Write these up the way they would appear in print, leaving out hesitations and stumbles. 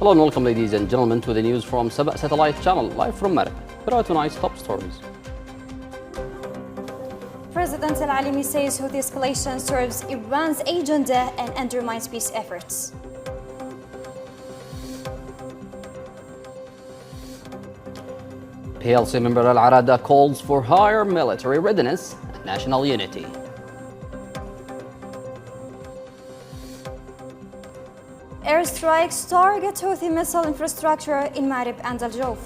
Hello and welcome, ladies and gentlemen, to the news from SABA satellite channel, live from Marib. Here are tonight's top stories. President Al-Alimi says Houthi escalation serves Iran's agenda and undermines peace efforts. PLC member Al-Arada calls for higher military readiness and national unity. Airstrikes target Houthi missile infrastructure in Marib and Al-Jawf.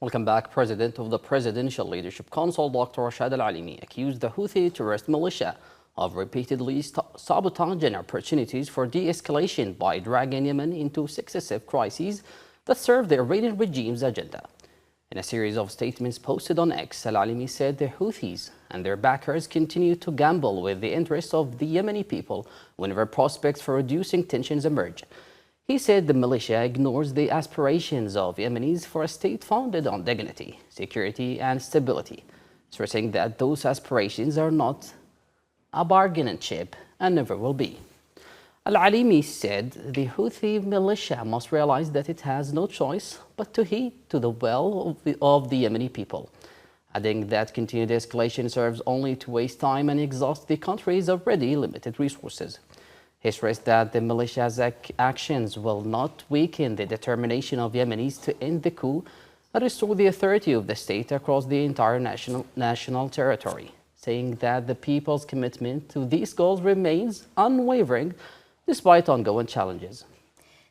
Welcome back. President of the Presidential Leadership Council, Dr. Rashad Al-Alimi, accused the Houthi terrorist militia of repeatedly sabotaging opportunities for de-escalation by dragging Yemen into successive crises that serve the Iranian regime's agenda. In a series of statements posted on X, Al-Alimi said the Houthis and their backers continue to gamble with the interests of the Yemeni people whenever prospects for reducing tensions emerge. He said the militia ignores the aspirations of Yemenis for a state founded on dignity, security and stability, stressing that those aspirations are not a bargaining chip and never will be. Al-Alimi said the Houthi militia must realize that it has no choice but to heed to the will of the Yemeni people, adding that continued escalation serves only to waste time and exhaust the country's already limited resources. He stressed that the militia's actions will not weaken the determination of Yemenis to end the coup and restore the authority of the state across the entire national territory, saying that the people's commitment to these goals remains unwavering despite ongoing challenges.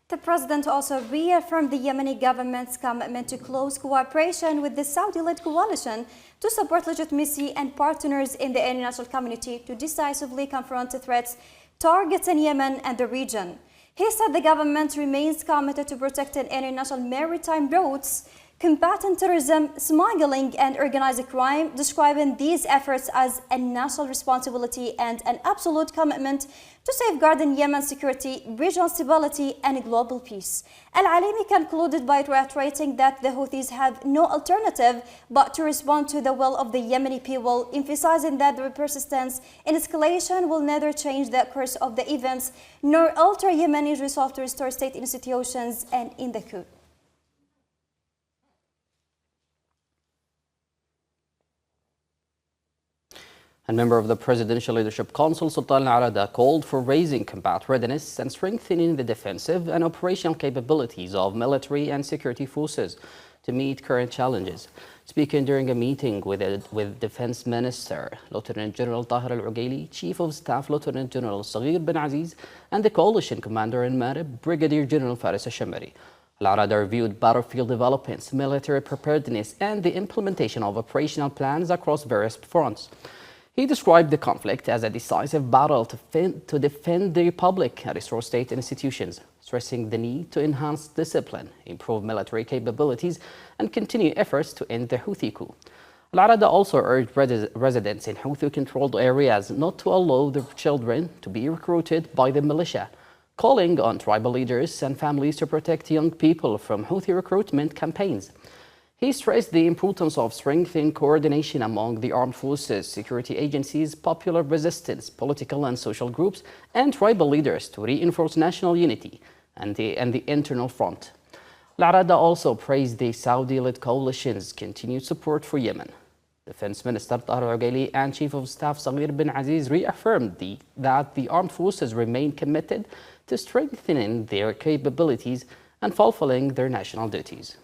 The president also reaffirmed the Yemeni government's commitment to close cooperation with the Saudi-led coalition to support legitimacy and partners in the international community to decisively confront the threats targeting Yemen and the region. He said the government remains committed to protecting international maritime routes, combating terrorism, smuggling and organized crime, describing these efforts as a national responsibility and an absolute commitment to safeguarding Yemen's security, regional stability and global peace. Al-Alimi concluded by reiterating that the Houthis have no alternative but to respond to the will of the Yemeni people, emphasizing that their persistence in escalation will neither change the course of the events nor alter Yemeni's resolve to restore state institutions and in the coup. A member of the Presidential Leadership Council, Sultan Al-Arada, called for raising combat readiness and strengthening the defensive and operational capabilities of military and security forces to meet current challenges. Speaking during a meeting with Defense Minister Lieutenant General Tahir Al-Ugaili, Chief of Staff Lieutenant General Saghir bin Aziz, and the Coalition Commander in Marib, Brigadier General Faris Al-Shamari. Al-Arada reviewed battlefield developments, military preparedness, and the implementation of operational plans across various fronts. He described the conflict as a decisive battle to defend the Republic and restore state institutions, stressing the need to enhance discipline, improve military capabilities, and continue efforts to end the Houthi coup. Al-Arada also urged residents in Houthi-controlled areas not to allow their children to be recruited by the militia, calling on tribal leaders and families to protect young people from Houthi recruitment campaigns. He stressed the importance of strengthening coordination among the armed forces, security agencies, popular resistance, political and social groups, and tribal leaders to reinforce national unity and the internal front. Al-Arada also praised the Saudi-led coalition's continued support for Yemen. Defense Minister Tahir Al-Ugaili and Chief of Staff Saghir bin Aziz reaffirmed that the armed forces remain committed to strengthening their capabilities and fulfilling their national duties.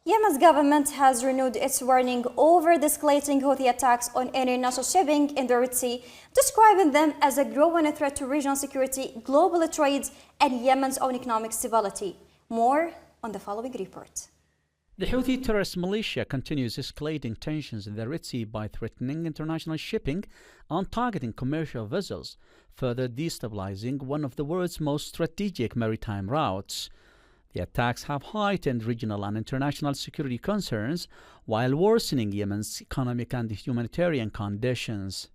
Yemen's government has renewed its warning over the escalating Houthi attacks on international shipping in the Red Sea, describing them as a growing threat to regional security, global trade, and Yemen's own economic stability. More on the following report. The Houthi terrorist militia continues escalating tensions in the Red Sea by threatening international shipping and targeting commercial vessels, further destabilizing one of the world's most strategic maritime routes. The attacks have heightened regional and international security concerns while worsening Yemen's economic and humanitarian conditions.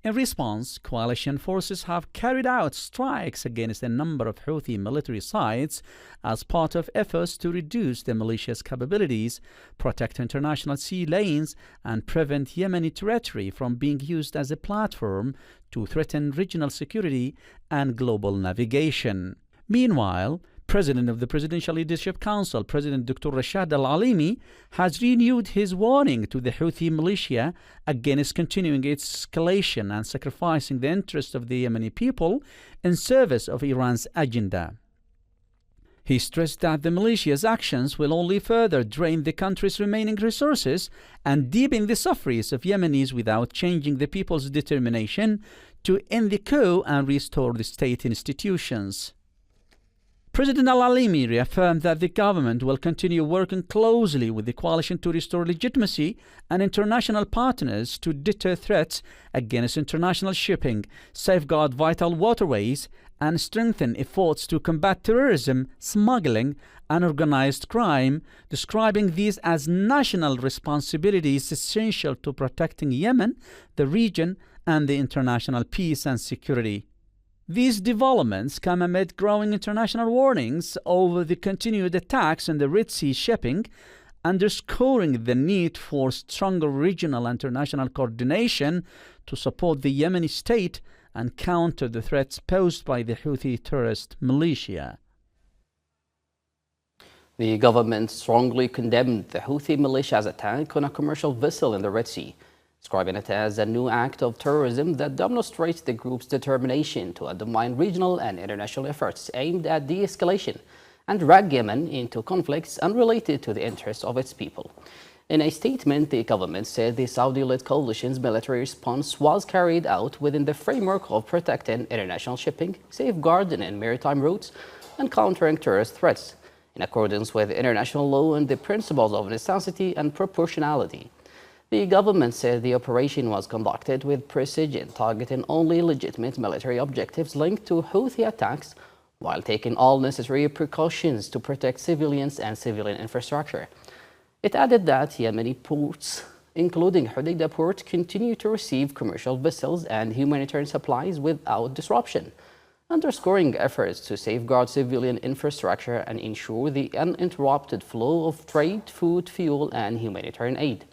In response, coalition forces have carried out strikes against a number of Houthi military sites as part of efforts to reduce the militia's capabilities, protect international sea lanes, and prevent Yemeni territory from being used as a platform to threaten regional security and global navigation. Meanwhile, President of the Presidential Leadership Council, President Dr. Rashad Al-Alimi, has renewed his warning to the Houthi militia against continuing its escalation and sacrificing the interests of the Yemeni people in service of Iran's agenda. He stressed that the militia's actions will only further drain the country's remaining resources and deepen the sufferings of Yemenis without changing the people's determination to end the coup and restore the state institutions. President Al-Alimi reaffirmed that the government will continue working closely with the coalition to restore legitimacy and international partners to deter threats against international shipping, safeguard vital waterways, and strengthen efforts to combat terrorism, smuggling, and organized crime, describing these as national responsibilities essential to protecting Yemen, the region, and the international peace and security. These developments come amid growing international warnings over the continued attacks on the Red Sea shipping, underscoring the need for stronger regional and international coordination to support the Yemeni state and counter the threats posed by the Houthi terrorist militia. The government strongly condemned the Houthi militia's attack on a commercial vessel in the Red Sea, describing it as a new act of terrorism that demonstrates the group's determination to undermine regional and international efforts aimed at de-escalation and drag Yemen into conflicts unrelated to the interests of its people. In a statement, the government said the Saudi-led coalition's military response was carried out within the framework of protecting international shipping, safeguarding maritime routes, and countering terrorist threats, in accordance with international law and the principles of necessity and proportionality. The government said the operation was conducted with precision, targeting only legitimate military objectives linked to Houthi attacks, while taking all necessary precautions to protect civilians and civilian infrastructure. It added that Yemeni ports, including Hodeidah port, continue to receive commercial vessels and humanitarian supplies without disruption, underscoring efforts to safeguard civilian infrastructure and ensure the uninterrupted flow of trade, food, fuel, and humanitarian aid.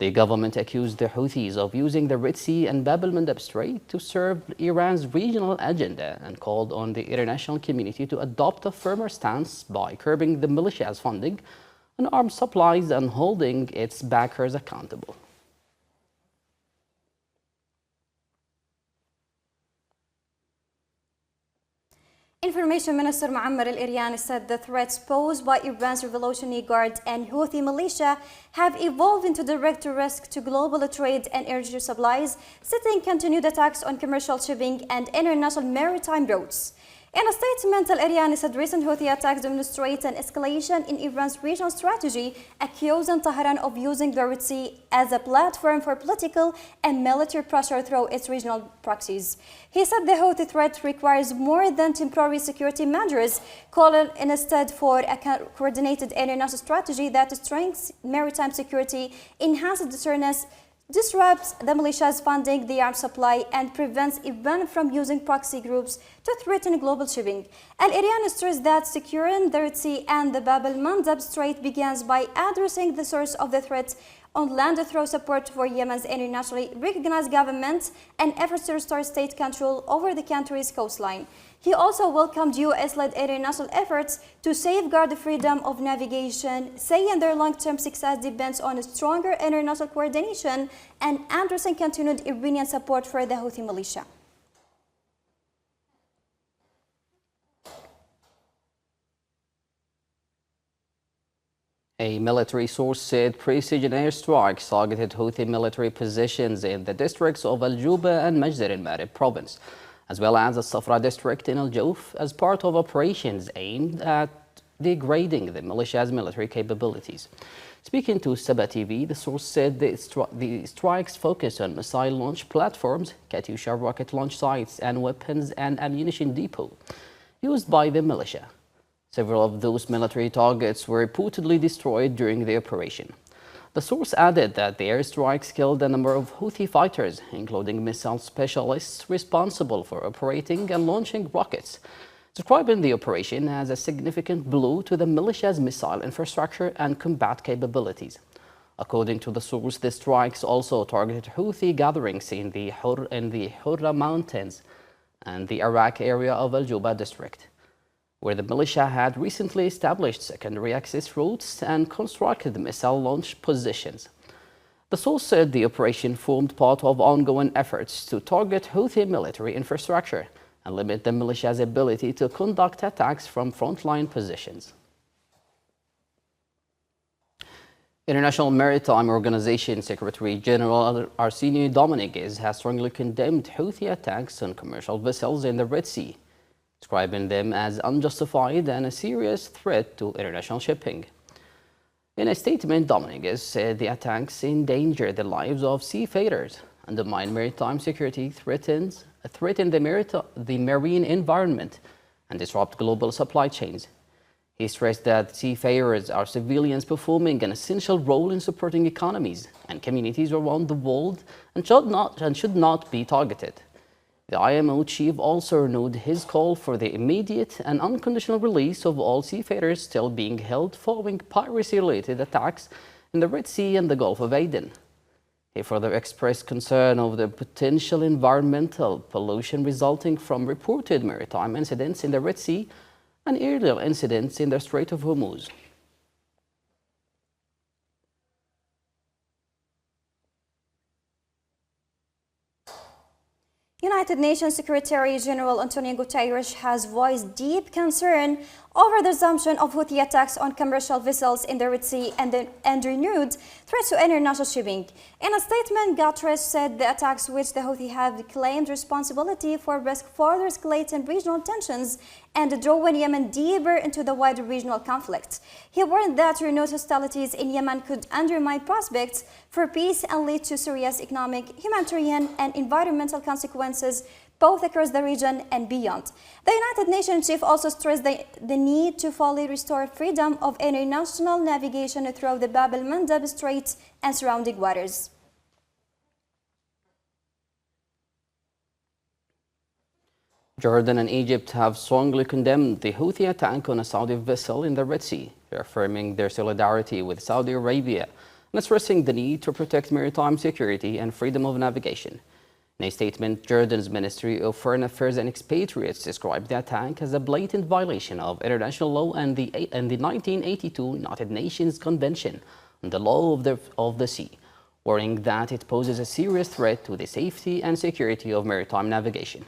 The government accused the Houthis of using the Red Sea and Bab el-Mandeb Strait to serve Iran's regional agenda and called on the international community to adopt a firmer stance by curbing the militia's funding and arms supplies and holding its backers accountable. Information Minister Muammar al-Iryani said the threats posed by Iran's Revolutionary Guard and Houthi militia have evolved into direct risk to global trade and energy supplies, citing continued attacks on commercial shipping and international maritime routes. In a statement, al-Iryani said recent Houthi attacks demonstrate an escalation in Iran's regional strategy, accusing Tehran of using the Red Sea as a platform for political and military pressure through its regional proxies. He said the Houthi threat requires more than temporary security measures, calling instead for a coordinated international strategy that strengthens maritime security, enhances deterrence, disrupts the militia's funding, the arms supply, and prevents Iran from using proxy groups to threaten global shipping. Al-Iryani stressed that securing the Red Sea and the Bab el-Mandeb Strait begins by addressing the source of the threat on land through support for Yemen's internationally recognized government and efforts to restore state control over the country's coastline. He also welcomed U.S.-led international efforts to safeguard the freedom of navigation, saying their long-term success depends on stronger international coordination and addressing continued Iranian support for the Houthi militia. A military source said precision airstrikes targeted Houthi military positions in the districts of Al-Juba and Majzar al-Marib province, as well as the Safra district in Al-Jawf, as part of operations aimed at degrading the militia's military capabilities. Speaking to SABA TV, the source said the strikes focused on missile launch platforms, Katyusha rocket launch sites, and weapons and ammunition depot used by the militia. Several of those military targets were reportedly destroyed during the operation. The source added that the airstrikes killed a number of Houthi fighters, including missile specialists responsible for operating and launching rockets, describing the operation as a significant blow to the militia's missile infrastructure and combat capabilities. According to the source, the strikes also targeted Houthi gatherings in the Hurra Mountains and the Iraq area of Al-Juba district, where the militia had recently established secondary access routes and constructed missile launch positions. The source said the operation formed part of ongoing efforts to target Houthi military infrastructure and limit the militia's ability to conduct attacks from frontline positions. International Maritime Organization Secretary General Arsenio Dominguez has strongly condemned Houthi attacks on commercial vessels in the Red Sea, describing them as unjustified and a serious threat to international shipping. In a statement, Dominguez said the attacks endanger the lives of seafarers, undermine maritime security, threaten the marine environment, and disrupt global supply chains. He stressed that seafarers are civilians performing an essential role in supporting economies and communities around the world and should not be targeted. The IMO chief also renewed his call for the immediate and unconditional release of all seafarers still being held following piracy-related attacks in the Red Sea and the Gulf of Aden. He further expressed concern over the potential environmental pollution resulting from reported maritime incidents in the Red Sea and earlier incidents in the Strait of Hormuz. United Nations Secretary General Antonio Guterres has voiced deep concern over the resumption of Houthi attacks on commercial vessels in the Red Sea and renewed threats to international shipping. In a statement, Guterres said the attacks, which the Houthi have claimed responsibility for, risk further escalating regional tensions and drawing Yemen deeper into the wider regional conflict. He warned that renewed hostilities in Yemen could undermine prospects for peace and lead to serious economic, humanitarian, and environmental consequences both across the region and beyond. The United Nations chief also stressed the need to fully restore freedom of international navigation through the Bab el-Mandeb Strait and surrounding waters. Jordan and Egypt have strongly condemned the Houthi attack on a Saudi vessel in the Red Sea, reaffirming their solidarity with Saudi Arabia and stressing the need to protect maritime security and freedom of navigation. In a statement, Jordan's Ministry of Foreign Affairs and Expatriates described the attack as a blatant violation of international law and the 1982 United Nations Convention on the Law of the Sea, warning that it poses a serious threat to the safety and security of maritime navigation.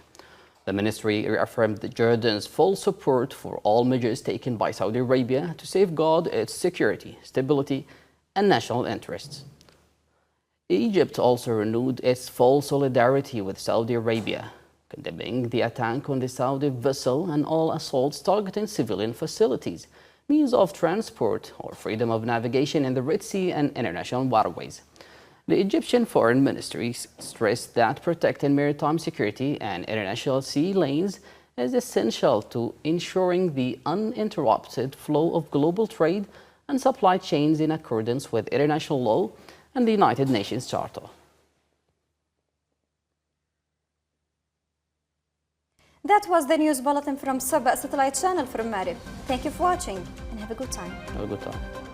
The ministry reaffirmed Jordan's full support for all measures taken by Saudi Arabia to safeguard its security, stability, and national interests. Egypt also renewed its full solidarity with Saudi Arabia, condemning the attack on the Saudi vessel and all assaults targeting civilian facilities, means of transport, or freedom of navigation in the Red Sea and international waterways. The Egyptian Foreign Ministry stressed that protecting maritime security and international sea lanes is essential to ensuring the uninterrupted flow of global trade and supply chains in accordance with international law and the United Nations Charter. That was the news bulletin from SABA satellite channel from Marib. Thank you for watching and have a good time. Have a good time.